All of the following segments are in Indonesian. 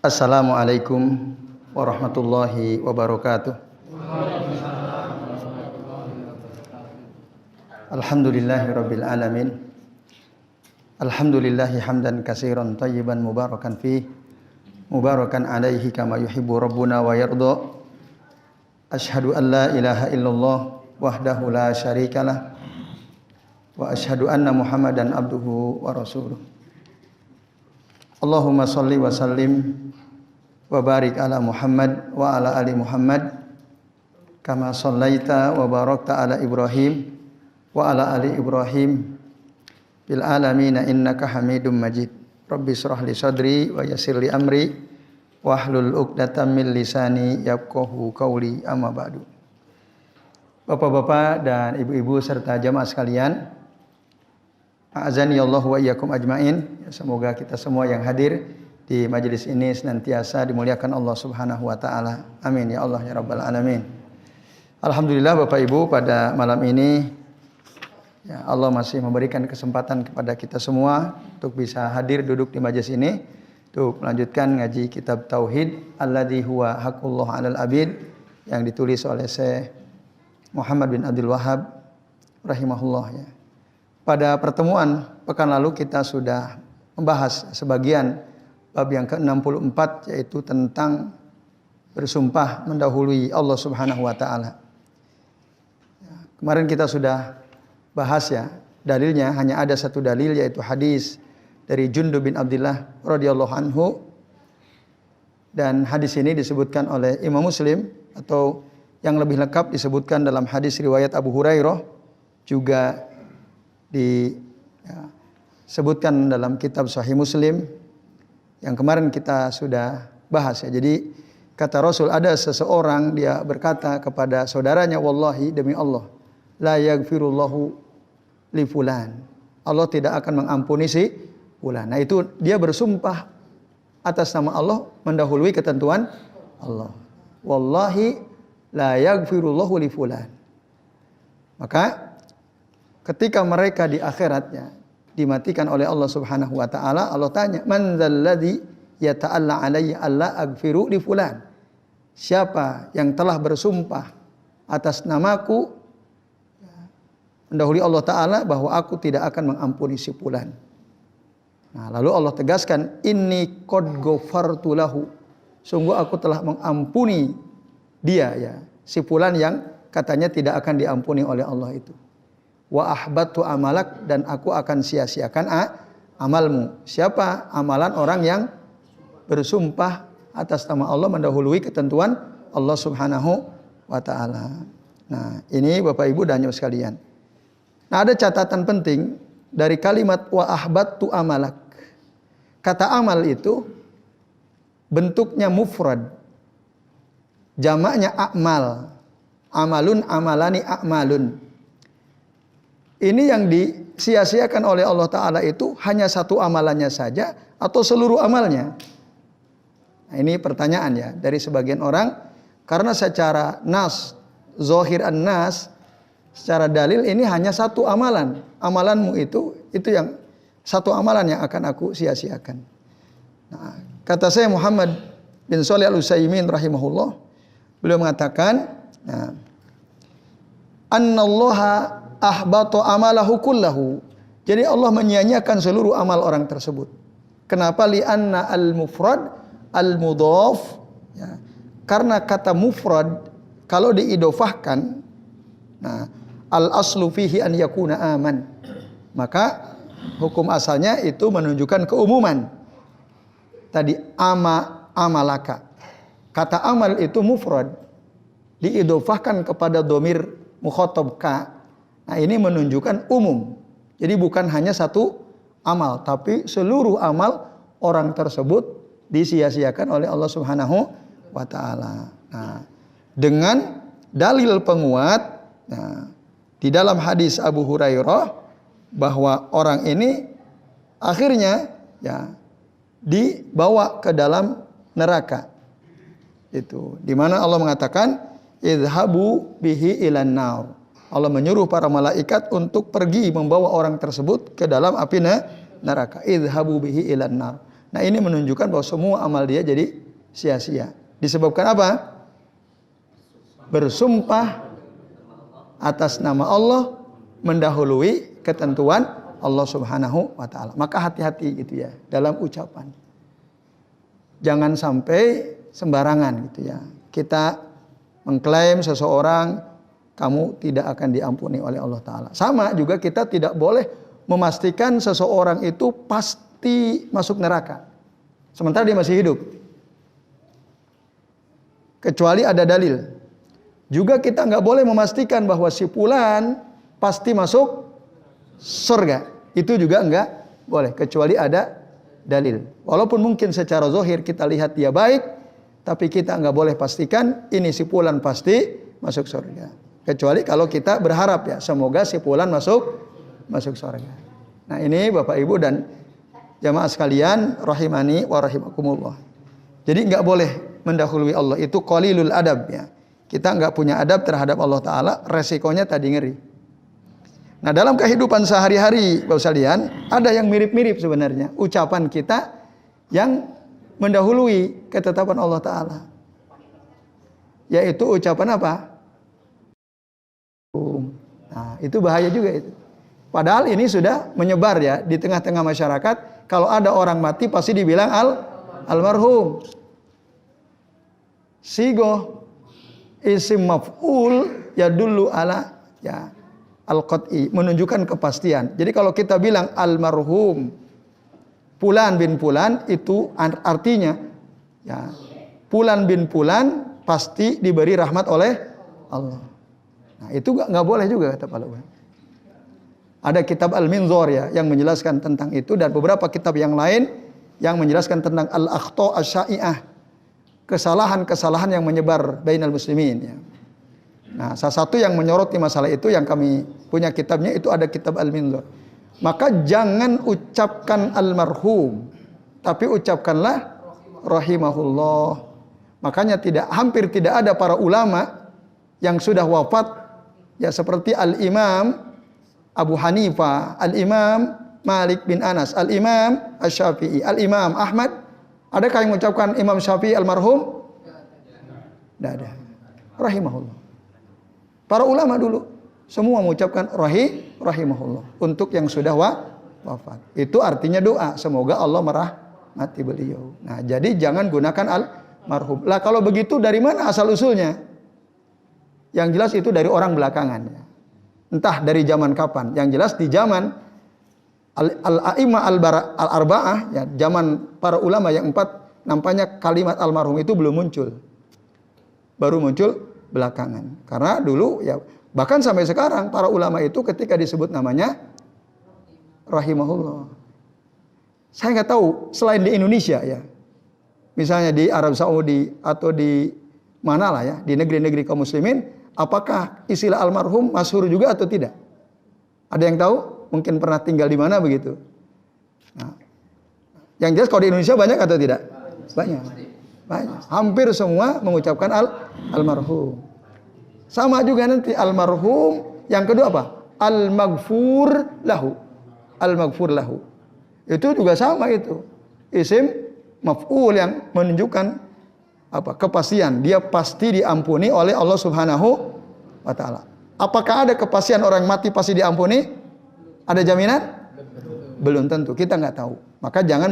Assalamualaikum warahmatullahi wabarakatuh. Alhamdulillahirabbil alamin. Alhamdulillahi hamdan katsiran thayyiban mubarakan fi mubarakan alaihi kama yuhibbu rabbuna wa yarda. Asyhadu an la ilaha illallah wahdahu la syarikalah wa asyhadu anna Muhammadan abduhu wa rasuluh. Allahumma shalli wa sallim wa barik ala Muhammad wa ala ali Muhammad kama shallaita wa barakta ala Ibrahim wa ala ali Ibrahim bil alamin innaka Hamidum Majid. Rabbi shrah li sadri wa yassir li amri wahlul 'uqdatam min lisani yafqahu qawli, amma ba'du. Bapak-bapak dan ibu-ibu serta jamaah sekalian, a'azani Allah wa iyyakum ajmain. Semoga kita semua yang hadir di majelis ini senantiasa dimuliakan Allah Subhanahu wa taala. Amin ya Allah ya rabbal alamin. Alhamdulillah Bapak Ibu, pada malam ini ya Allah masih memberikan kesempatan kepada kita semua untuk bisa hadir duduk di majelis ini untuk melanjutkan ngaji kitab Tauhid alladzi huwa haqqullah 'alal 'abid yang ditulis oleh Syekh Muhammad bin Abdul Wahhab rahimahullah ya. Pada pertemuan pekan lalu kita sudah membahas sebagian bab yang ke-64, yaitu tentang bersumpah mendahului Allah Subhanahu wa taala. Kemarin kita sudah bahas ya, dalilnya hanya ada satu dalil, yaitu hadis dari Jundub bin Abdullah radhiyallahu anhu. Dan hadis ini disebutkan oleh Imam Muslim, atau yang lebih lengkap disebutkan dalam hadis riwayat Abu Hurairah, juga disebutkan dalam kitab Sahih Muslim yang kemarin kita sudah bahas ya. Jadi kata Rasul, ada seseorang dia berkata kepada saudaranya, wallahi demi Allah, la yaghfirullahu li fulan, Allah tidak akan mengampuni si fulan. Nah itu dia bersumpah atas nama Allah mendahului ketentuan Allah. Wallahi la yaghfirullahu li fulan. Maka ketika mereka di akhiratnya dimatikan oleh Allah Subhanahu wa taala, Allah tanya, man dzalladzi yata'alla alayya alla aghfiru li fulan. Siapa yang telah bersumpah atas namaku mendahului Allah taala bahwa aku tidak akan mengampuni si fulan. Nah, lalu Allah tegaskan, inni qad ghafartu lahu. Sungguh aku telah mengampuni dia ya, si fulan yang katanya tidak akan diampuni oleh Allah itu. Wa ahbatu amalak, dan aku akan sia-siakan amalmu. Siapa? Amalan orang yang bersumpah atas nama Allah mendahului ketentuan Allah Subhanahu wa taala. Nah, ini Bapak Ibu dan Nyonya sekalian. Nah, ada catatan penting dari kalimat wa ahbatu amalak. Kata amal itu bentuknya mufrad. Jamaknya a'mal. Amalun, amalani, a'malun. Ini yang disia-siakan oleh Allah Ta'ala itu hanya satu amalannya saja atau seluruh amalnya? Nah, ini pertanyaan ya dari sebagian orang. Karena secara nas, zohir an-nas, secara dalil ini hanya satu amalan. Amalanmu itu yang satu amalan yang akan aku sia-siakan. Nah, kata saya Muhammad bin Shalih Al-Utsaimin rahimahullah, beliau mengatakan, nah, annallaha ahbata amalahu kullahu. Jadi Allah menyia-nyiakan seluruh amal orang tersebut. Kenapa? Li'anna al-mufrad al-mudhaf ya. Karena kata mufrad kalau diidofahkan, nah, al-aslu fihi an yakuna aman. Maka hukum asalnya itu menunjukkan keumuman. Tadi amalaka. Kata amal itu mufrad, diidofahkan kepada dhamir mukhatab ka. Nah, ini menunjukkan umum. Jadi bukan hanya satu amal, tapi seluruh amal orang tersebut disia-siakan oleh Allah Subhanahu wa taala. Nah, dengan dalil penguat, nah, di dalam hadis Abu Hurairah bahwa orang ini akhirnya ya dibawa ke dalam neraka. Itu di mana Allah mengatakan idhabu bihi ilan nar. Allah menyuruh para malaikat untuk pergi membawa orang tersebut ke dalam api neraka. Idhabu bihi ilan nar. Nah, ini menunjukkan bahwa semua amal dia jadi sia-sia. Disebabkan apa? Bersumpah atas nama Allah, mendahului ketentuan Allah Subhanahu wa taala. Maka hati-hati gitu ya dalam ucapan. Jangan sampai sembarangan gitu ya. Kita mengklaim seseorang, kamu tidak akan diampuni oleh Allah taala. Sama juga kita tidak boleh memastikan seseorang itu pasti masuk neraka sementara dia masih hidup. Kecuali ada dalil. Juga kita nggak boleh memastikan bahwa si fulan pasti masuk surga. Itu juga nggak boleh, kecuali ada dalil. Walaupun mungkin secara zahir kita lihat dia baik, tapi kita nggak boleh pastikan ini si fulan pasti masuk surga. Kecuali kalau kita berharap ya, semoga si fulan masuk surga. Nah, ini Bapak Ibu dan jamaah sekalian rahimani wa rahimakumullah. Jadi nggak boleh mendahului Allah, itu qalilul adab ya. Kita nggak punya adab terhadap Allah Ta'ala, resikonya tadi ngeri. Nah, dalam kehidupan sehari-hari Bapak sekalian, ada yang mirip-mirip sebenarnya. Ucapan kita yang mendahului ketetapan Allah Ta'ala. Yaitu ucapan apa? Nah, itu bahaya juga itu. Padahal ini sudah menyebar ya di tengah-tengah masyarakat. Kalau ada orang mati pasti dibilang almarhum. Sigoh isim maf'ul ya dulu ala ya al-qat'i, menunjukkan kepastian. Jadi kalau kita bilang almarhum Fulan bin Fulan, itu artinya ya Fulan bin Fulan pasti diberi rahmat oleh Allah. Nah, itu nggak boleh juga kata para ulama. Ada kitab Al-Minzor ya yang menjelaskan tentang itu, dan beberapa kitab yang lain yang menjelaskan tentang al-akhta' asy-sya'i'ah, kesalahan-kesalahan yang menyebar bainal muslimin ya. Nah, salah satu yang menyoroti masalah itu yang kami punya kitabnya itu ada kitab Al-Minzor. Maka jangan ucapkan almarhum, tapi ucapkanlah rahimahullah. Makanya hampir tidak ada para ulama yang sudah wafat ya, seperti Al-Imam Abu Hanifah, Al-Imam Malik bin Anas, Al-Imam Asy-Syafi'i, Al-Imam Ahmad. Adakah yang mengucapkan Imam Syafi'i almarhum? Tidak ada. Rahimahullah. Para ulama dulu semua mengucapkan rahimahullah untuk yang sudah wafat. Itu artinya doa, semoga Allah merahmati beliau. Nah, jadi jangan gunakan almarhum. Lah kalau begitu dari mana asal usulnya? Yang jelas itu dari orang belakangan. Entah dari zaman kapan. Yang jelas di zaman al-a'imah al-arba'ah ya, zaman para ulama yang 4, nampaknya kalimat almarhum itu belum muncul. Baru muncul belakangan. Karena dulu ya, bahkan sampai sekarang para ulama itu ketika disebut namanya rahimahullah. Saya nggak tahu selain di Indonesia ya, misalnya di Arab Saudi atau di mana lah ya, di negeri-negeri kaum muslimin, apakah istilah almarhum masyhur juga atau tidak? Ada yang tahu? Mungkin pernah tinggal di mana begitu. Nah, yang jelas kalau di Indonesia banyak atau tidak? Banyak. Hampir semua mengucapkan almarhum. Sama juga nanti almarhum. Yang kedua apa? Al-maghfur lahu. Al-maghfur lahu. Itu juga sama itu. Isim maf'ul yang menunjukkan apa? Kepastian. Dia pasti diampuni oleh Allah Subhanahu wa taala. Apakah ada kepastian orang mati pasti diampuni? Ada jaminan? Belum tentu, kita nggak tahu. Maka jangan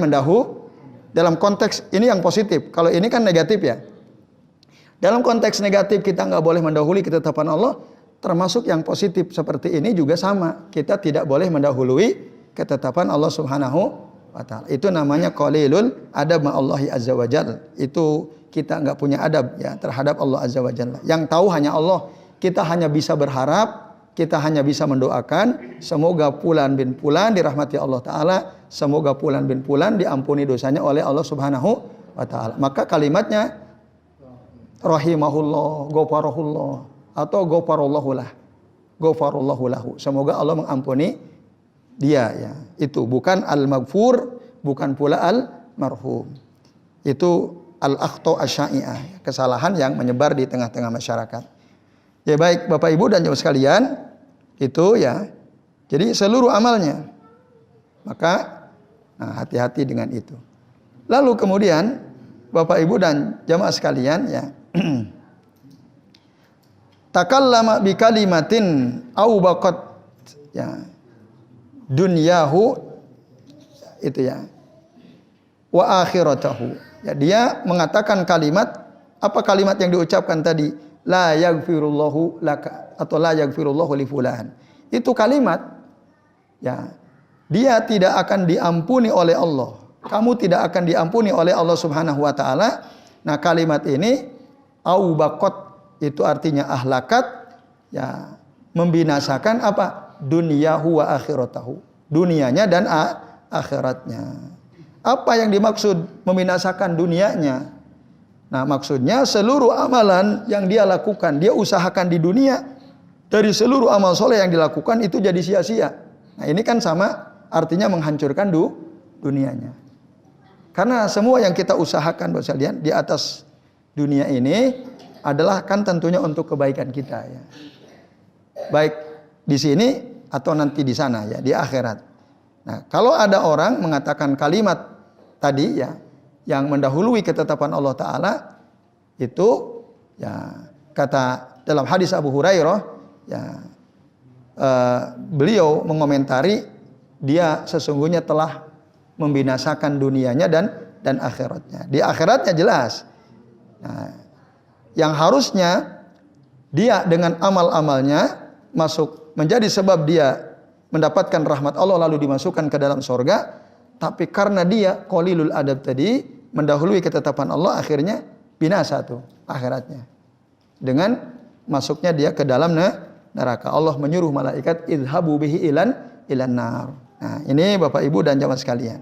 dalam konteks ini yang positif. Kalau ini kan negatif ya. Dalam konteks negatif kita nggak boleh mendahului ketetapan Allah. Termasuk yang positif seperti ini juga sama. Kita tidak boleh mendahului ketetapan Allah Subhanahu wa taala. Itu namanya qalilul adab ma'allahi azza wa jalla. Itu kita nggak punya adab ya terhadap Allah azza wa jalla. Yang tahu hanya Allah. Kita hanya bisa berharap, kita hanya bisa mendoakan semoga Fulan bin Fulan dirahmati Allah Ta'ala, semoga Fulan bin Fulan diampuni dosanya oleh Allah Subhanahu wa Ta'ala. Maka kalimatnya rahimahullah, ghafarahullah atau ghafarallahu lah, ghafarallahu lahu, semoga Allah mengampuni dia ya. Itu bukan al-maghfur, bukan pula al-marhum. Itu al-akhta' asy-sya'i'ah, kesalahan yang menyebar di tengah-tengah masyarakat. Ya baik Bapak Ibu dan jemaah sekalian, itu ya. Jadi seluruh amalnya. Maka hati-hati dengan itu. Lalu kemudian Bapak Ibu dan jamaah sekalian ya. Takallama bi kalimatin au baqat ya dunyahu itu ya wa akhiratahu. Ya, dia mengatakan kalimat, apa kalimat yang diucapkan tadi? La yaghfirullahu laka atau la yaghfirullahu li fulan. Itu kalimat ya. Dia tidak akan diampuni oleh Allah. Kamu tidak akan diampuni oleh Allah Subhanahu wa taala. Nah, kalimat ini au baqat itu artinya ahlakat ya, membinasakan apa? Dunyahu wa akhiratahu. Dunianya dan akhiratnya. Apa yang dimaksud membinasakan dunianya? Nah, maksudnya seluruh amalan yang dia lakukan, dia usahakan di dunia, dari seluruh amal soleh yang dilakukan itu jadi sia-sia. Nah, ini kan sama artinya menghancurkan dunianya. Karena semua yang kita usahakan buat sekalian di atas dunia ini adalah kan tentunya untuk kebaikan kita ya. Baik di sini atau nanti di sana ya, di akhirat. Nah, kalau ada orang mengatakan kalimat tadi ya yang mendahului ketetapan Allah taala itu ya, kata dalam hadis Abu Hurairah ya, beliau mengomentari dia sesungguhnya telah membinasakan dunianya dan akhiratnya. Di akhiratnya jelas. Nah, yang harusnya dia dengan amal-amalnya masuk menjadi sebab dia mendapatkan rahmat Allah lalu dimasukkan ke dalam surga, tapi karena dia qalilul adab tadi mendahului ketetapan Allah, akhirnya binasa tuh akhiratnya. Dengan masuknya dia ke dalam neraka. Allah menyuruh malaikat idhabu bihi ilan nar. Nah, ini Bapak Ibu dan jamaah sekalian.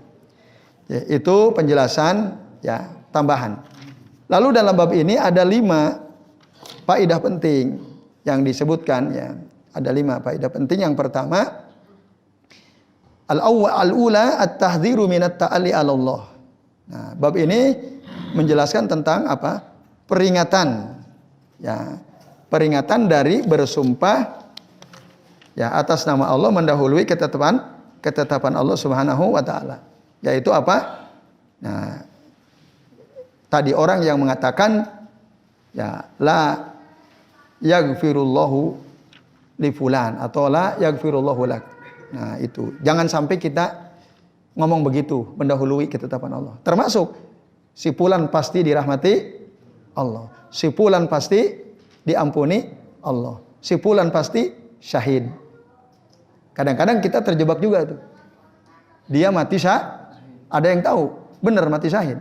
Ya, itu penjelasan ya tambahan. Lalu dalam bab ini ada 5 faedah penting yang disebutkan ya. Ada 5 faedah penting. Yang pertama, al-ula at-tahdhiru minat ta'alli 'ala Allah. Nah, bab ini menjelaskan tentang apa? Peringatan. Ya, peringatan dari bersumpah ya atas nama Allah mendahului ketetapan Allah Subhanahu wa taala. Yaitu apa? Nah, tadi orang yang mengatakan ya la yaghfirullahu li fulan atau la yaghfirullahu lak. Nah, itu. Jangan sampai kita ngomong begitu mendahului ketetapan Allah. Termasuk si fulan pasti dirahmati Allah. Si fulan pasti diampuni Allah. Si fulan pasti syahid. Kadang-kadang kita terjebak juga tuh. Dia mati ada yang tahu benar mati syahid.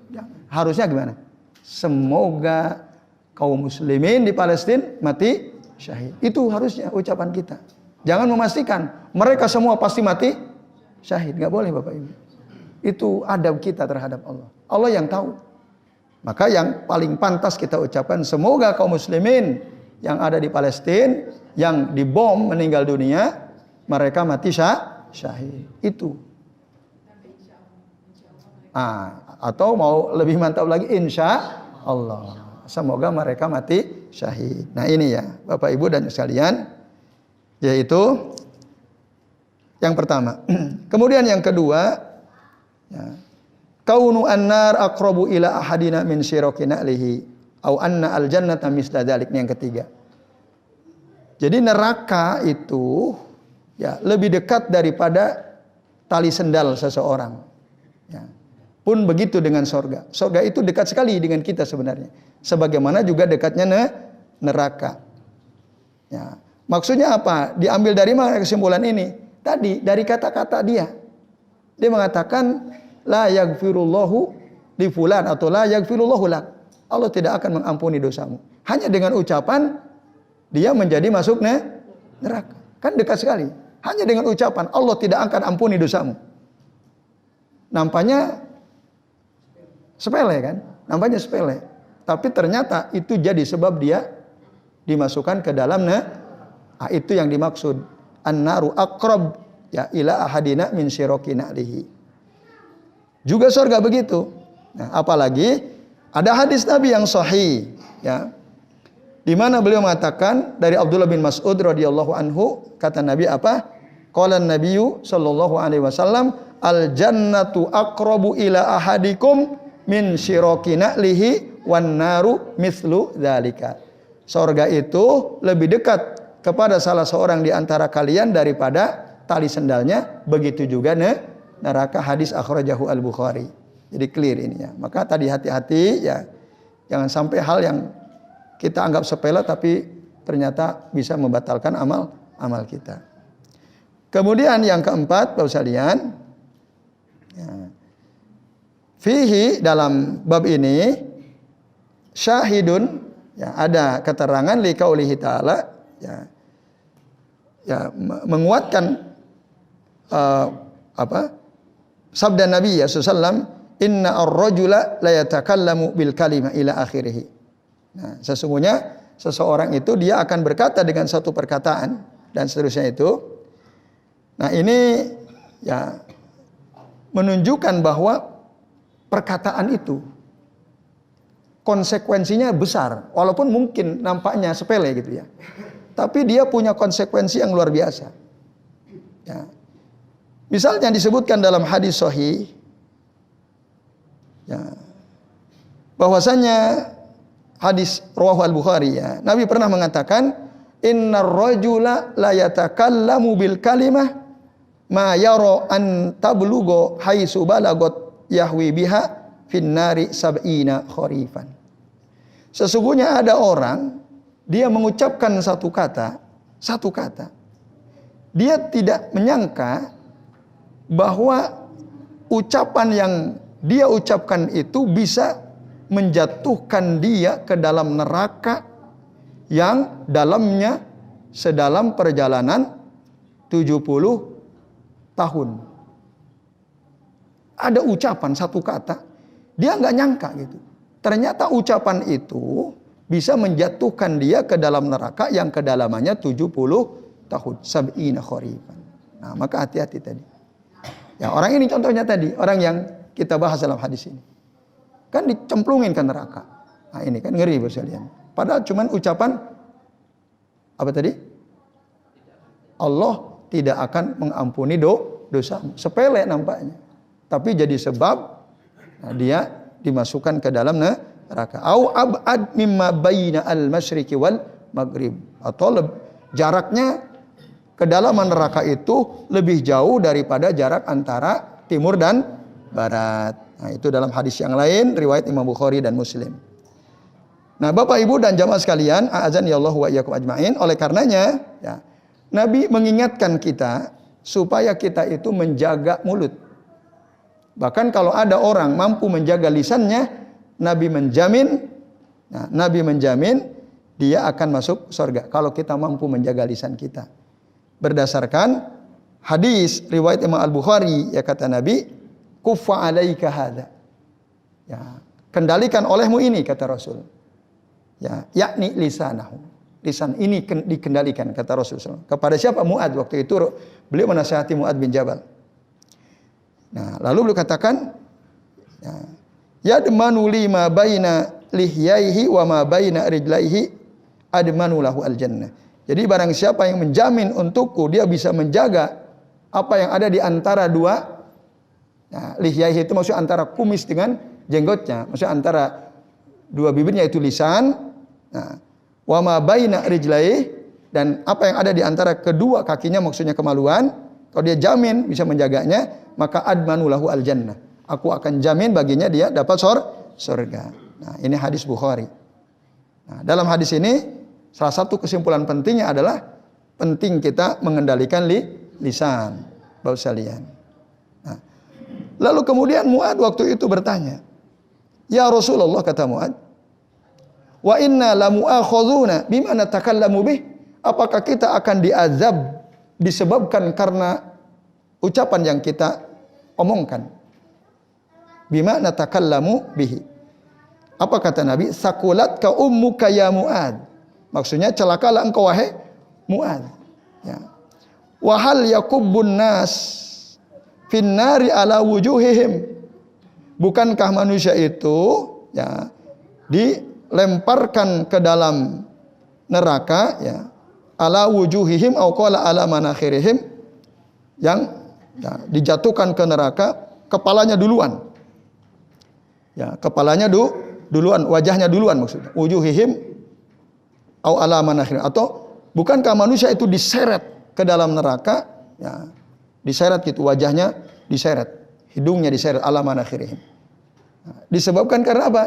Ya, harusnya gimana? Semoga kaum muslimin di Palestina mati syahid. Itu harusnya ucapan kita. Jangan memastikan mereka semua pasti mati syahid. Gak boleh Bapak Ibu. Itu adab kita terhadap Allah. Allah yang tahu. Maka yang paling pantas kita ucapkan, semoga kaum muslimin yang ada di Palestina, yang dibom meninggal dunia, mereka mati syahid. Itu. Atau mau lebih mantap lagi, insya Allah. Semoga mereka mati syahid. Nah ini ya Bapak Ibu dan sekalian, yaitu yang pertama. Kemudian yang kedua, ya, kaunu annar aqrabu ila ahadina min syiraki na'lihi au anna al-jannata misla dzalik. Ini yang ketiga. Jadi neraka itu ya lebih dekat daripada tali sendal seseorang. Ya. Pun begitu dengan sorga. Sorga itu dekat sekali dengan kita sebenarnya. Sebagaimana juga dekatnya neraka. Ya. Maksudnya apa? Diambil dari mana kesimpulan ini? Tadi dari kata-kata dia. Dia mengatakan la yaghfirullahu li fulan atau la yaghfirullahu lak. Allah tidak akan mengampuni dosamu. Hanya dengan ucapan dia menjadi masuk neraka. Kan dekat sekali. Hanya dengan ucapan Allah tidak akan ampuni dosamu. Nampaknya sepele kan? Nampaknya sepele. Tapi ternyata itu jadi sebab dia dimasukkan ke dalam itu yang dimaksud. An-naru aqrab ya ila ahadina min syiraki na'lihi. Juga surga begitu. Nah, apalagi ada hadis Nabi yang sahih ya. Di mana beliau mengatakan dari Abdullah bin Mas'ud radhiyallahu anhu, kata Nabi apa? Qala an-nabiyyu sallallahu alaihi wasallam, al jannatu aqrabu ila ahadikum min syiraki na'lihi wan naru mislu dzalika. Surga itu lebih dekat kepada salah seorang di antara kalian daripada tali sendalnya, begitu juga neraka. Hadis akhrajahu al-Bukhari. Jadi clear ini ya. Maka tadi hati-hati ya, jangan sampai hal yang kita anggap sepele tapi ternyata bisa membatalkan amal kita. Kemudian yang keempat, Bapak sekalian, ya, fihi dalam bab ini syahidun, ya, ada keterangan li qaulihi ta'ala, ya menguatkan sabda Nabi ya sallallahu, inna ar-rajula la yatakallamu bil kalimah ila akhirih. Nah, sesungguhnya seseorang itu dia akan berkata dengan satu perkataan dan seterusnya itu. Nah, ini ya menunjukkan bahwa perkataan itu konsekuensinya besar, walaupun mungkin nampaknya sepele gitu ya. Tapi dia punya konsekuensi yang luar biasa. Ya. Misalnya disebutkan dalam hadis sahih, ya, bahwasanya hadis rawahu al-Bukhari ya, Nabi pernah mengatakan, innar rajula la yatakallamu bil kalimah ma yara an tablugha haitsu balagot yahwi biha finnari sab'ina kharifan. Sesungguhnya ada orang, dia mengucapkan satu kata, dia tidak menyangka bahwa ucapan yang dia ucapkan itu bisa menjatuhkan dia ke dalam neraka yang dalamnya sedalam perjalanan 70 tahun. Ada ucapan satu kata, dia nggak nyangka gitu. Ternyata ucapan itu bisa menjatuhkan dia ke dalam neraka yang kedalamannya 70 tahun. Sab'ina kharifan. Nah, maka hati-hati tadi. Ya, orang ini contohnya tadi, orang yang kita bahas dalam hadis ini. Kan dicemplungin ke neraka. Nah, ini kan ngeri Bapak sekalian. Padahal cuman ucapan apa tadi? Allah tidak akan mengampuni dosa. Sepele nampaknya. Tapi jadi sebab dia dimasukkan ke dalam neraka. Au ab'ad mimma baina al-masyriqi wal maghrib. Atau jaraknya kedalaman neraka itu lebih jauh daripada jarak antara timur dan barat. Nah, itu dalam hadis yang lain riwayat Imam Bukhari dan Muslim. Nah, Bapak Ibu dan jamaah sekalian, a'azani Allah wa iyyakum ajmain. Oleh karenanya, ya, Nabi mengingatkan kita supaya kita itu menjaga mulut. Bahkan kalau ada orang mampu menjaga lisannya, Nabi menjamin dia akan masuk surga kalau kita mampu menjaga lisan kita. Berdasarkan hadis riwayat Imam Al-Bukhari, ya kata Nabi, kuffa alaika hadza. Ya, kendalikan olehmu ini kata Rasul. Ya, yakni lisanahu. Lisan ini dikendalikan kata Rasulullah. Kepada siapa? Mu'ad. Waktu itu beliau menasihati Mu'ad bin Jabal. Nah, lalu beliau katakan, yadmanu lima baina lihyaihi wa ma baina rijlaihi admanu lahu al-jannah. Jadi barang siapa yang menjamin untukku, dia bisa menjaga apa yang ada di antara dua, nah, lihyaihi itu maksudnya antara kumis dengan jenggotnya, maksudnya antara dua bibirnya itu lisan. Nah, wa ma baina rijlaihi, dan apa yang ada di antara kedua kakinya maksudnya kemaluan. Kalau dia jamin bisa menjaganya, maka admanu lahu al-jannah. Aku akan jamin baginya dia dapat surga. Nah, ini hadis Bukhari. Nah, dalam hadis ini salah satu kesimpulan pentingnya adalah penting kita mengendalikan lisan, Bapak sekalian. Nah, lalu kemudian Mu'ad waktu itu bertanya, "Ya Rasulullah," kata Mu'ad, "wa inna la mu'akhadzuna bima natakallamu bih?" Apakah kita akan diazab disebabkan karena ucapan yang kita omongkan? Bima natakallamu bihi. Apa kata Nabi? Sakulat ka ummuka ya Mu'ad. Maksudnya celakalah engkau wahai Mu'ad. Ya. Wa hal yakubbun nas finnari ala wujuhihim. Bukankah manusia itu ya dilemparkan ke dalam neraka ya ala wujuhihim au qala ala manakhirihim, yang Ya, dijatuhkan ke neraka, kepalanya duluan. Ya, kepalanya duluan, wajahnya duluan maksudnya. Wujuhihim au ala manakhir, atau bukankah manusia itu diseret ke dalam neraka? Ya, diseret gitu, wajahnya diseret, hidungnya diseret, ala manakhirihim. Nah, disebabkan karena apa?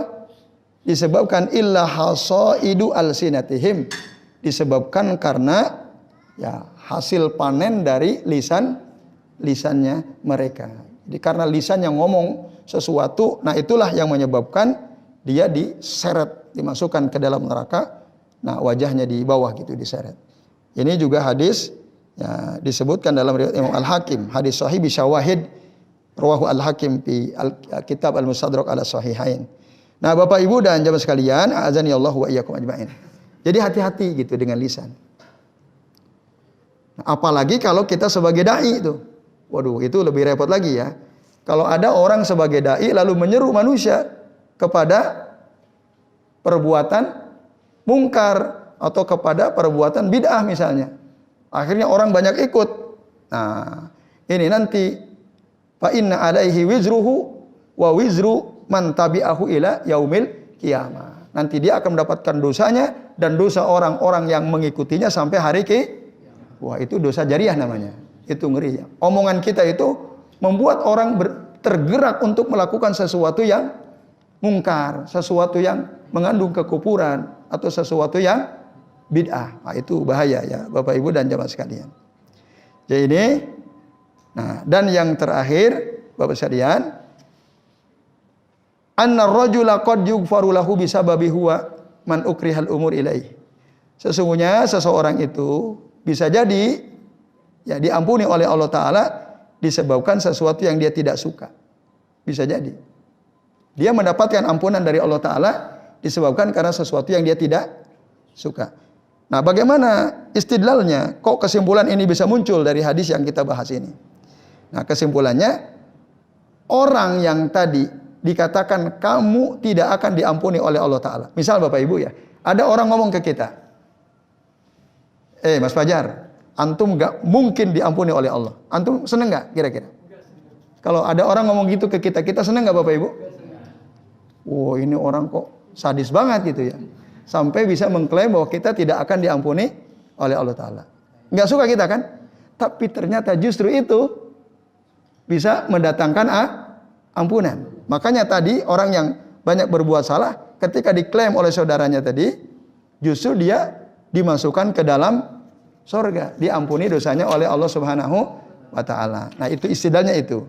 Disebabkan illa hasaidu alsinatihim, disebabkan karena ya hasil panen dari lisannya mereka. Jadi karena lisan yang ngomong sesuatu, nah itulah yang menyebabkan dia diseret, dimasukkan ke dalam neraka. Nah, wajahnya di bawah gitu diseret. Ini juga hadis ya, disebutkan dalam riwayat Imam Al-Hakim, hadis sahih bi syawahid rawahu Al-Hakim fi Kitab Al-Mustadrak ala Sahihain. Nah, Bapak Ibu dan jamaah sekalian, azani Allah wa iyyakum ajmain. Jadi hati-hati gitu dengan lisan. Nah, apalagi kalau kita sebagai dai itu. Waduh, itu lebih repot lagi ya. Kalau ada orang sebagai dai lalu menyeru manusia kepada perbuatan mungkar atau kepada perbuatan bid'ah misalnya. Akhirnya orang banyak ikut. Nah, ini nanti fa inna alaihi wizruhu wa wizru man tabi'ahu ila yaumil qiyamah. Nanti dia akan mendapatkan dosanya dan dosa orang-orang yang mengikutinya sampai hari wah, itu dosa jariah namanya. Itu ngeri ya. Omongan kita itu membuat orang tergerak untuk melakukan sesuatu yang mungkar, sesuatu yang mengandung kekufuran atau sesuatu yang bid'ah. Nah, itu bahaya ya Bapak Ibu dan jamaah sekalian. Jadi ini, nah, dan yang terakhir Bapak sekalian, anna rajula qad yughfaru lahu bisababi huwa man ukrihal umur ilaih. Sesungguhnya seseorang itu bisa jadi ya diampuni oleh Allah Ta'ala disebabkan sesuatu yang dia tidak suka. Bisa jadi. Dia mendapatkan ampunan dari Allah Ta'ala disebabkan karena sesuatu yang dia tidak suka. Nah, bagaimana istidlalnya? Kok kesimpulan ini bisa muncul dari hadis yang kita bahas ini? Nah, kesimpulannya, orang yang tadi dikatakan kamu tidak akan diampuni oleh Allah Ta'ala. Misal Bapak Ibu ya, ada orang ngomong ke kita, Mas Fajar, antum gak mungkin diampuni oleh Allah. Antum seneng gak kira-kira? Kalau ada orang ngomong gitu ke kita, kita seneng gak Bapak Ibu? Wow, ini orang kok sadis banget gitu ya. Sampai bisa mengklaim bahwa kita tidak akan diampuni oleh Allah Ta'ala. Gak suka kita kan? Tapi ternyata justru itu bisa mendatangkan ampunan. Makanya tadi orang yang banyak berbuat salah, ketika diklaim oleh saudaranya tadi, justru dia dimasukkan ke dalam surga, diampuni dosanya oleh Allah Subhanahu wa Ta'ala. Nah, itu istidlalnya itu.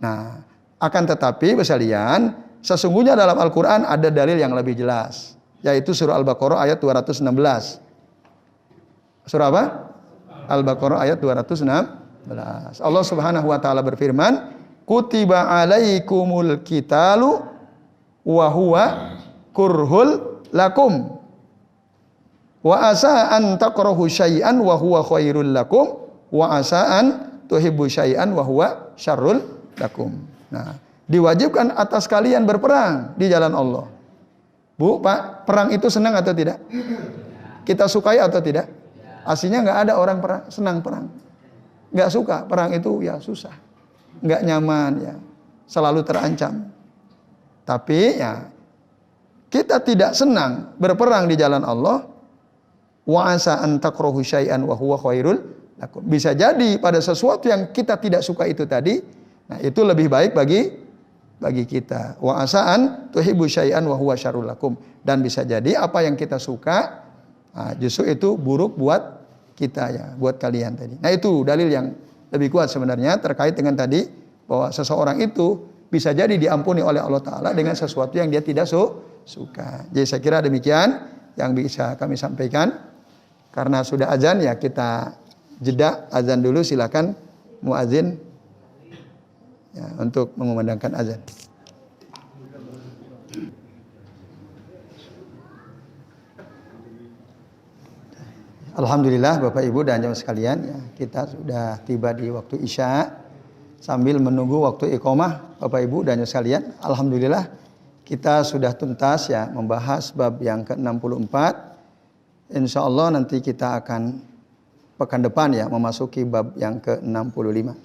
Nah, akan tetapi sekalian, sesungguhnya dalam Al-Quran ada dalil yang lebih jelas, yaitu surah Al-Baqarah ayat 216. Surah apa? Al-Baqarah ayat 216. Allah Subhanahu wa Ta'ala berfirman, kutiba alaikumul qitalu wa huwa kurhul lakum wa asa an takrahu syai'an wa huwa khairul lakum wa asa an tuhibbu syai'an wa huwa syarrul lakum. Nah, diwajibkan atas kalian berperang di jalan Allah. Bu, Pak, perang itu senang atau tidak? Kita sukai atau tidak? Aslinya nggak ada orang senang perang. Nggak suka, perang itu ya susah. Nggak nyaman ya, selalu terancam. Tapi ya, kita tidak senang berperang di jalan Allah. Wa asa an takrahu syai'an wa huwa khairul lakum. Bisa jadi pada sesuatu yang kita tidak suka itu tadi, nah itu lebih baik bagi kita. Wa asa an tuhibbu syai'an wa huwa syarrul lakum. Dan bisa jadi apa yang kita suka, nah, justru itu buruk buat kita ya, buat kalian tadi. Nah, itu dalil yang lebih kuat sebenarnya terkait dengan tadi bahwa seseorang itu bisa jadi diampuni oleh Allah Ta'ala dengan sesuatu yang dia tidak suka. Jadi saya kira demikian yang bisa kami sampaikan. Karena sudah azan ya, kita jeda azan dulu, silakan muazin ya, untuk mengumandangkan azan. Alhamdulillah Bapak Ibu dan jamaah sekalian ya, kita sudah tiba di waktu Isya. Sambil menunggu waktu iqamah Bapak Ibu dan jamaah sekalian, alhamdulillah kita sudah tuntas ya membahas bab yang ke-64. Insyaallah nanti kita akan pekan depan ya memasuki bab yang ke-65.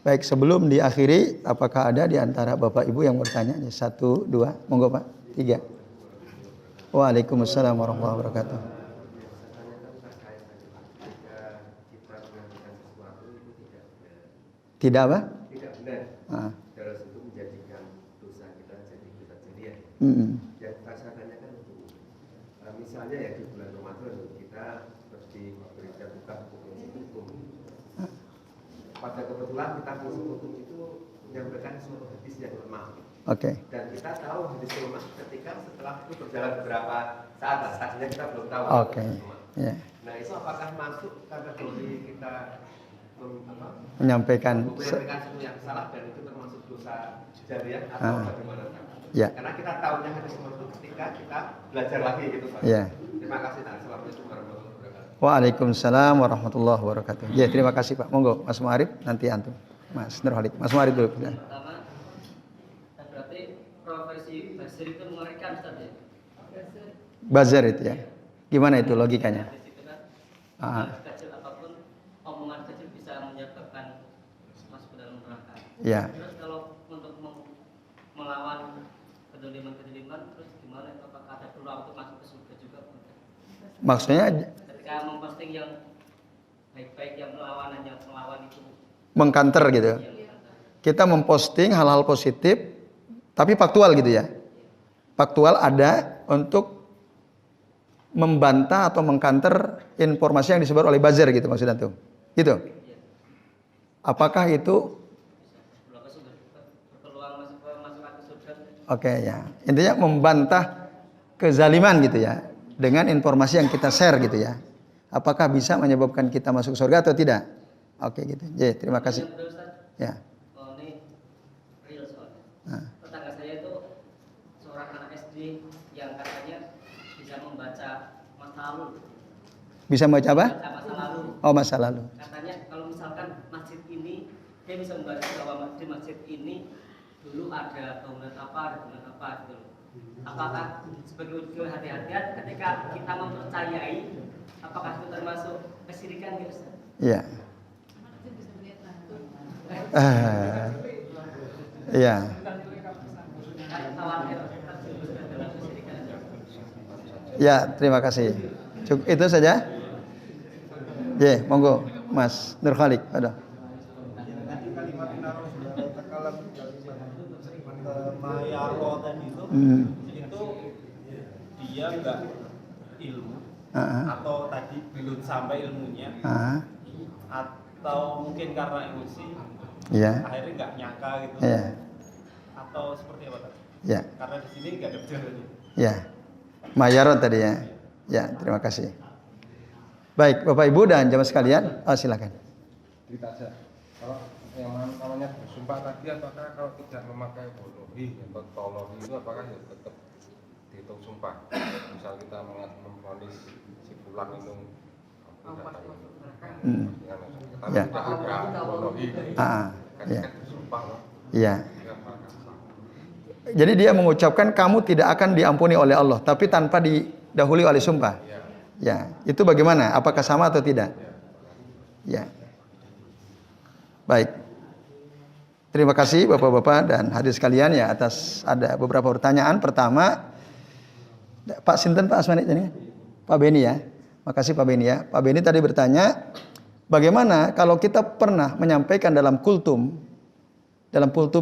Baik, sebelum diakhiri, apakah ada di antara Bapak Ibu yang bertanya? 1, 2, monggo Pak. 3. Waalaikumsalam warahmatullahi wabarakatuh. Tidak apa? Tidak benar. Terus itu menjadikan dosa kita jadi kita sendiri. Yang saya tanyakan itu, misalnya ya di bulan Ramadan kita seperti memberikan buka hukum. Pada kebetulan kita hukum itu menyampaikan suatu hadis yang lemah. Oke. Dan kita tahu hadis lemah ketika setelah itu berjalan beberapa saat, tadinya kita belum tahu. Oke. Yeah. Nah itu apakah masuk kategori kita menyampaikan sesuatu yang salah dan itu termasuk dosa jariah atau bagaimana? Ya. Karena kita tahunya hadis itu ketika kita belajar lagi gitu Pak. Ya. Terima kasih. Assalamualaikum warahmatullahi wabarakatuh. Waalaikumsalam warahmatullahi wabarakatuh. Ya, terima kasih Pak. Monggo Mas Muarif, nanti antum. Mas Nurhalik. Mas Muarif dulu. Pertama, berarti profesi basir itu mengerikan Ustaz ya? Buzzer itu ya. Gimana itu logikanya? Di situ kan kecil apapun omongan kecil bisa menyebabkan masuk ke dalam neraka. Ya. Terus kalau untuk melawan kedoliman terus gimana? Apakah ada peluang untuk masuk ke surga juga? Maksudnya Ketika memposting yang baik-baik yang melawan itu mengkanter gitu. Kita memposting hal-hal positif tapi faktual gitu ya. Faktual ada untuk membantah atau mengkanter informasi yang disebar oleh buzzer gitu maksudnya tuh. Gitu. Apakah itu Oke ya. Intinya membantah kezaliman gitu ya dengan informasi yang kita share gitu ya. Apakah bisa menyebabkan kita masuk surga atau tidak? Oke gitu. Ya, terima kasih. Ya. Oh, ini real soalnya. Tetangga saya itu seorang anak SD yang katanya bisa membaca masa lalu. Bisa membaca apa? Masa lalu. Oh, masa lalu. Katanya kalau misalkan masjid ini dia bisa membaca bahwa di masjid ini dulu ada bangunan apa gitu. Apakah sebagai kehati-hatian ketika kita mempercayai apakah itu termasuk kesyirikan gitu? Iya. Iya. Ya, terima kasih. Cukup itu saja. Ya, monggo Mas Nurhalik. Ada. Mayaro tadi itu dia enggak ilmu atau tadi belum sampai ilmunya atau mungkin karena emosi akhirnya nggak nyangka gitu atau seperti apa tadi? Ya. Karena di sini nggak ada jalannya. Ya, Mayaro tadi ya. Ya, terima kasih. Baik, Bapak Ibu dan jamaah sekalian, silakan. Cerita saja. Kalau yang namanya bersumpah tadi, apakah kalau tidak memakai bolohi atau tolohi itu apakah ya tetap dihitung sumpah? Misal kita memvonis si fulan itu Ya. tidak ada bolohi, kan bersumpah loh. Iya. Jadi dia mengucapkan kamu tidak akan diampuni oleh Allah, tapi tanpa didahului oleh sumpah. Ya, itu bagaimana? Apakah sama atau tidak? Ya. Baik. Terima kasih Bapak-bapak dan hadirin sekalian ya atas ada beberapa pertanyaan. Pertama, Pak Sinten Pak Asmani ini? Pak Beni ya. Makasih Pak Beni ya. Pak Beni tadi bertanya, bagaimana kalau kita pernah menyampaikan dalam kultum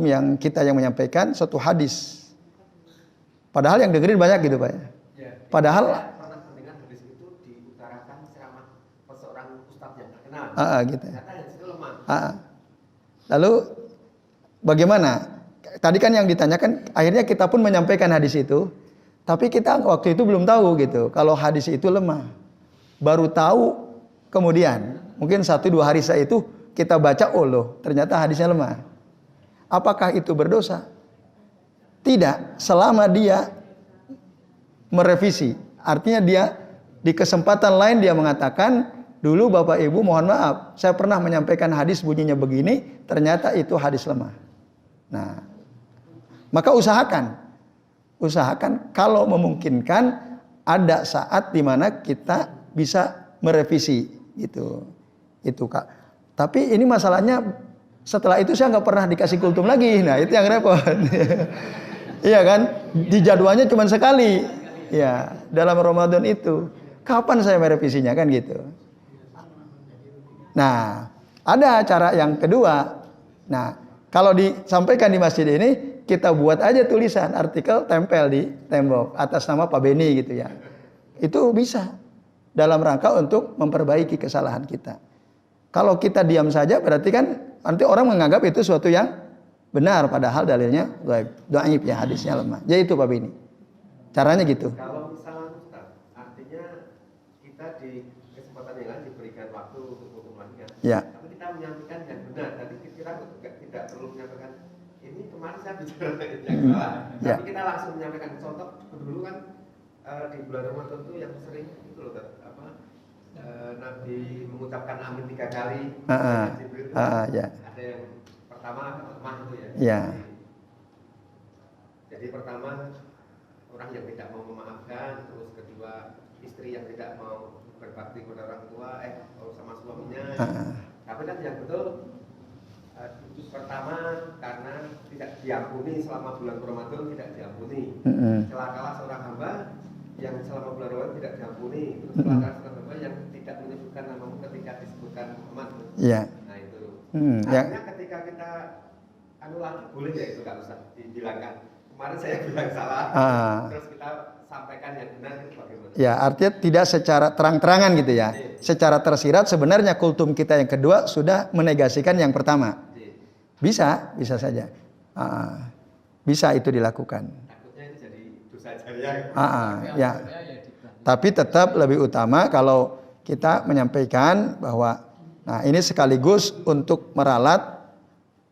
yang kita yang menyampaikan suatu hadis. Padahal yang dengerin banyak gitu Pak ya. Padahal pernah mendengar hadis itu diutarakan ceramah seorang ustadz yang terkenal. Gitu. Ternyata hadis itu lemah. Lalu bagaimana? Tadi kan yang ditanyakan akhirnya kita pun menyampaikan hadis itu, tapi kita waktu itu belum tahu gitu kalau hadis itu lemah. Baru tahu kemudian, mungkin 1-2 hari setelah itu kita baca, oh loh, ternyata hadisnya lemah. Apakah itu berdosa? Tidak, selama dia merevisi. Artinya dia di kesempatan lain dia mengatakan, dulu Bapak Ibu mohon maaf, saya pernah menyampaikan hadis bunyinya begini, ternyata itu hadis lemah. Nah, maka usahakan kalau memungkinkan ada saat di mana kita bisa merevisi gitu. Itu Kak. Tapi ini masalahnya Setelah itu saya nggak pernah dikasih kultum lagi. Nah itu yang repot. Iya kan? Di jadwalnya cuma sekali. Ya dalam Ramadan itu. Kapan saya merevisinya kan gitu. Nah ada cara yang kedua. Nah kalau disampaikan di masjid ini, kita buat aja tulisan artikel tempel di tembok atas nama Pak Beni gitu ya. Itu bisa dalam rangka untuk memperbaiki kesalahan kita. Kalau kita diam saja berarti kan nanti orang menganggap itu suatu yang benar padahal dalilnya dhaif ya, hadisnya lemah. Jadi itu Pak Beni. Caranya gitu. Kalau misalnya Ustaz, artinya kita di kesempatan yang lain diberikan waktu untuk hukum lagi kan? Ya. Tapi kita menyampaikan yang benar. Tadi kita tidak perlu menyampaikan ini kemarin saya bicara yang salah. Ya. Tapi kita langsung menyampaikan contoh dulu kan di bulan Ramadan itu yang sering itu loh Nabi mengucapkan amin 3 kali. Ya. Ada yang pertama lemah itu ya. Ya. Jadi pertama orang yang tidak mau memaafkan, terus kedua istri yang tidak mau berbakti kepada orang tua, sama suaminya. Tapi kan yang betul pertama karena tidak diampuni selama bulan Ramadan tidak diampuni. Celakalah seorang hamba yang selama bulan Ramadan tidak diampuni. Terus celakalah seorang hamba yang tidak menyebutkan namamu ketika disebutkan Muhammad. Iya. Nah itu. Ya. Artinya ketika kita lagi boleh ya itu nggak usah dibilangkan. Kemarin saya bilang salah. Terus kita sampaikan yang benar itu bagaimana? Ya, artinya tidak secara terang-terangan gitu ya. Secara tersirat sebenarnya kultum kita yang kedua sudah menegasikan yang pertama. Bisa saja. Bisa itu dilakukan. Takutnya itu jadi dosa jariah. Ya. Tapi tetap lebih utama kalau kita menyampaikan bahwa nah ini sekaligus untuk meralat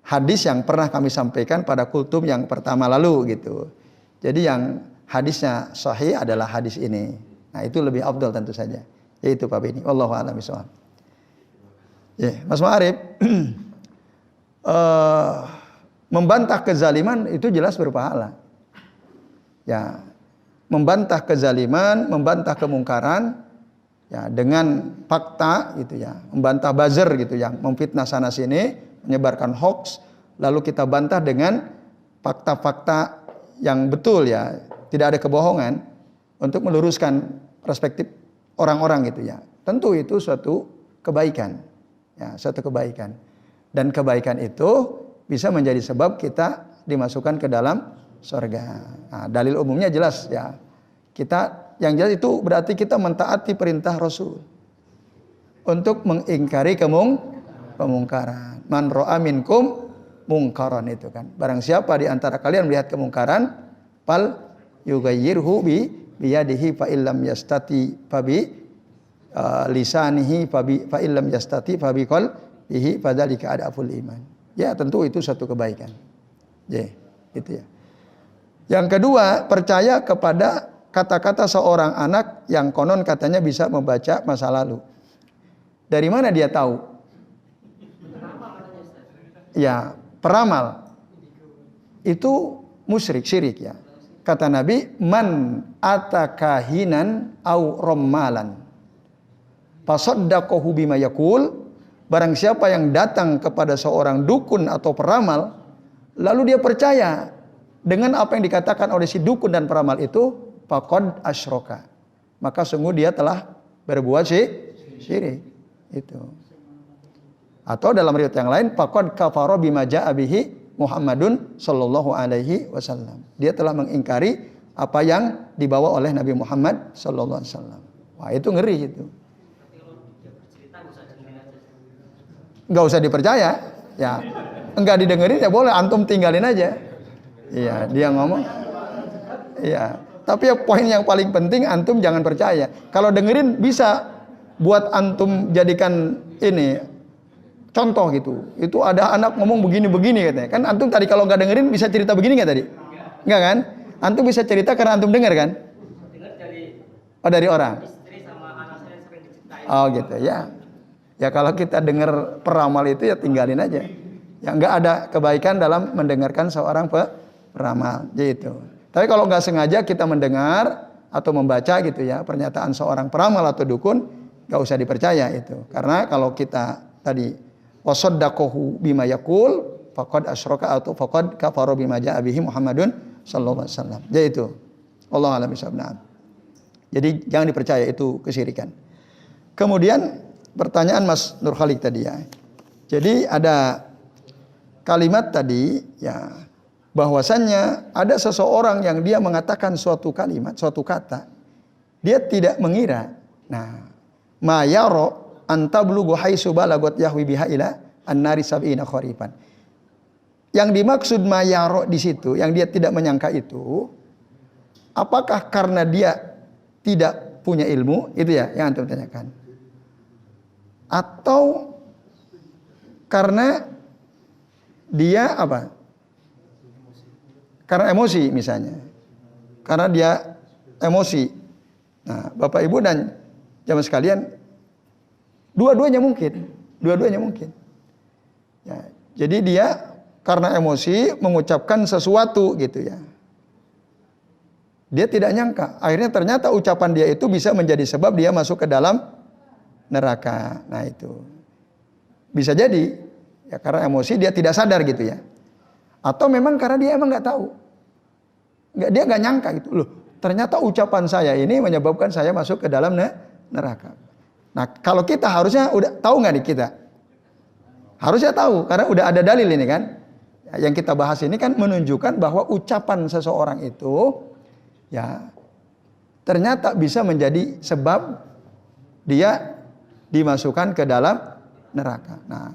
hadis yang pernah kami sampaikan pada kultum yang pertama lalu gitu. Jadi yang hadisnya sahih adalah hadis ini. Nah itu lebih afdal tentu saja. Yaitu Pak Beni. Wallahu a'lam bishawab. Ya, Mas Ma'arif. Membantah kezaliman itu jelas berpahala. Ya, membantah kezaliman, membantah kemungkaran, ya dengan fakta gitu ya, membantah buzzer gitu yang memfitnah sana sini, menyebarkan hoax, lalu kita bantah dengan fakta-fakta yang betul ya, tidak ada kebohongan untuk meluruskan perspektif orang-orang gitu ya. Tentu itu suatu kebaikan, ya suatu kebaikan. Dan kebaikan itu bisa menjadi sebab kita dimasukkan ke dalam surga. Nah, dalil umumnya jelas ya. Kita yang jelas itu berarti kita mentaati perintah Rasul untuk mengingkari kemungkaran. Man ra'a minkum mungkaran itu kan. Barang siapa di antara kalian melihat kemungkaran, fal yughayyirhu bi yadihi fa illam yastati fa bi lisanihi fa illam yastati fa bi qalbihi fadzalika adaful iman. Ya, tentu itu satu kebaikan. Ya, itu ya. Yang kedua, percaya kepada kata-kata seorang anak yang konon katanya bisa membaca masa lalu. Dari mana dia tahu? Ya, peramal. Itu musyrik, syirik ya. Kata Nabi, man atakahinan au rommalan fasaddaqahu bima yaqul, barang siapa yang datang kepada seorang dukun atau peramal lalu dia percaya dengan apa yang dikatakan oleh si dukun dan peramal itu, faqad asyraka, maka sungguh dia telah berbuat syirik. Itu. Atau dalam riwayat yang lain, faqad kafara bima jaa bihi Muhammadun sallallahu alaihi wasallam. Dia telah mengingkari apa yang dibawa oleh Nabi Muhammad sallallahu alaihi wasallam. Wah, itu ngeri itu. Enggak usah dipercaya, ya. Enggak didengerin ya boleh, antum tinggalin aja. Iya, dia ngomong. Iya. Tapi ya poin yang paling penting antum jangan percaya. Kalau dengerin bisa buat antum jadikan ini contoh gitu. Itu ada anak ngomong begini-begini katanya. Kan antum tadi kalau nggak dengerin bisa cerita begini nggak tadi? Enggak kan? Antum bisa cerita karena antum dengar kan? Dengar dari dari orang. istri sama anak saya sering diceritain. Oh gitu ya. Ya kalau kita dengar peramal itu ya tinggalin aja. Ya nggak ada kebaikan dalam mendengarkan seorang peramal gitu. Tapi kalau nggak sengaja kita mendengar atau membaca gitu ya pernyataan seorang peramal atau dukun, nggak usah dipercaya itu. Karena kalau kita tadi wa saddaqahu bima yaqul faqad asyraka atau faqad kafara bima jaa bihi Muhammadun sallallahu alaihi wasallam. Yaitu Allah a'lam bishawab. Jadi jangan dipercaya itu kesyirikan. Kemudian pertanyaan Mas Nur Khalik tadi ya. Jadi ada kalimat tadi ya, bahwasannya ada seseorang yang dia mengatakan suatu kalimat, suatu kata, dia tidak mengira. Nah, ma yaro antablughu haitsu balagot yahwi biha ila an-nari sab'ina kharifan. Yang dimaksud ma yaro di situ, yang dia tidak menyangka itu, apakah karena dia tidak punya ilmu, itu ya yang antum tanyakan, atau karena dia apa? Karena emosi misalnya. Karena dia emosi. Nah, Bapak Ibu dan jamaah sekalian, dua-duanya mungkin. Dua-duanya mungkin. Ya, jadi dia karena emosi mengucapkan sesuatu gitu ya. Dia tidak nyangka. Akhirnya ternyata ucapan dia itu bisa menjadi sebab dia masuk ke dalam neraka. Nah itu. Bisa jadi. Ya, karena emosi dia tidak sadar gitu ya. Atau memang karena dia emang nggak tahu. Dia nggak nyangka gitu. Loh, ternyata ucapan saya ini menyebabkan saya masuk ke dalam neraka. Nah, kalau kita harusnya udah tahu nggak nih kita? Harusnya tahu, karena udah ada dalil ini kan. Yang kita bahas ini kan menunjukkan bahwa ucapan seseorang itu ya ternyata bisa menjadi sebab dia dimasukkan ke dalam neraka. Nah,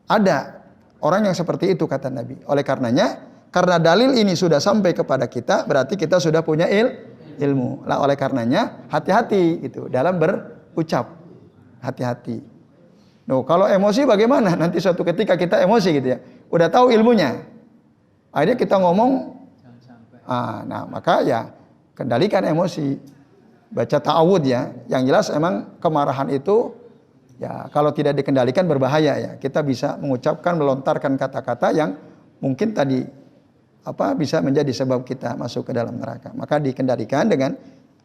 ada orang yang seperti itu kata Nabi. Oleh karenanya, karena dalil ini sudah sampai kepada kita, berarti kita sudah punya ilmu. Lah oleh karenanya, hati-hati itu dalam berucap. Hati-hati. Nah, kalau emosi bagaimana? Nanti suatu ketika kita emosi gitu ya. Udah tahu ilmunya. Akhirnya kita ngomong, nah maka ya kendalikan emosi. Baca ta'awud ya. Yang jelas emang kemarahan itu ya kalau tidak dikendalikan berbahaya ya. Kita bisa mengucapkan, melontarkan kata-kata yang mungkin tadi bisa menjadi sebab kita masuk ke dalam neraka. Maka dikendalikan dengan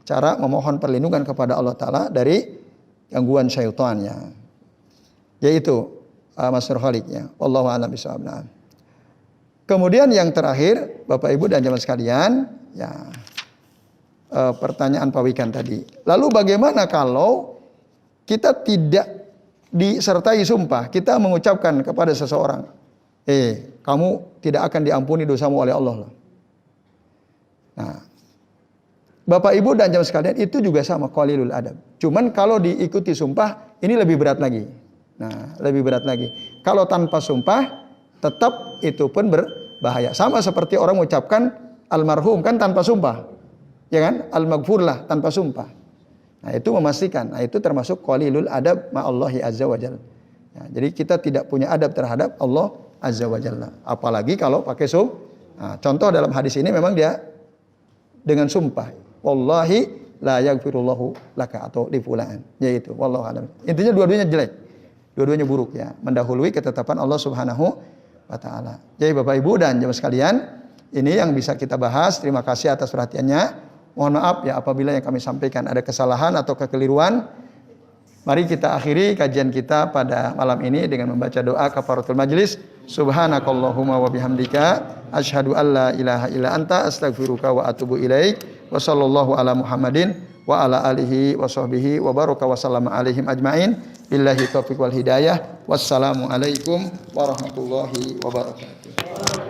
cara memohon perlindungan kepada Allah Ta'ala dari gangguan syaitan ya. Yaitu Mas Nur Khalik ya. Wallahu a'lam bishawab. Kemudian yang terakhir, Bapak Ibu dan jamaah sekalian, ya pertanyaan Pak Wikan tadi. Lalu bagaimana kalau kita tidak disertai sumpah, kita mengucapkan kepada seseorang, kamu tidak akan diampuni dosamu oleh Allah. Nah, Bapak Ibu dan jamaah sekalian, itu juga sama qalilul adab. Cuman kalau diikuti sumpah, ini lebih berat lagi. Nah, lebih berat lagi. Kalau tanpa sumpah, tetap itu pun berbahaya. Sama seperti orang mengucapkan almarhum kan tanpa sumpah. Ya kan? Al-maghfurlah tanpa sumpah. Nah, itu memastikan. Nah, itu termasuk qalilul adab ma'allahi azza wa jalla. Ya, jadi kita tidak punya adab terhadap Allah azza wa jalla. Apalagi kalau pakai Nah, contoh dalam hadis ini memang dia dengan sumpah. Wallahi la yaghfirullahu laka atau li fulan. Yaitu wallahu alam. Intinya dua-duanya jelek. Dua-duanya buruk ya, mendahului ketetapan Allah Subhanahu wa taala. Jadi Bapak Ibu dan jemaah sekalian, ini yang bisa kita bahas. Terima kasih atas perhatiannya. Mohon maaf ya apabila yang kami sampaikan ada kesalahan atau kekeliruan. Mari kita akhiri kajian kita pada malam ini dengan membaca doa kafaratul majlis. Subhanakallahumma wa bihamdika asyhadu an la ilaha illa anta astaghfiruka wa atubu ilaik. Wa sallallahu ala Muhammadin wa ala alihi wa sahbihi wa baraka wa sallama alaihim ajmain. Billahi taufiq wal hidayah. Wassalamu alaikum warahmatullahi wabarakatuh.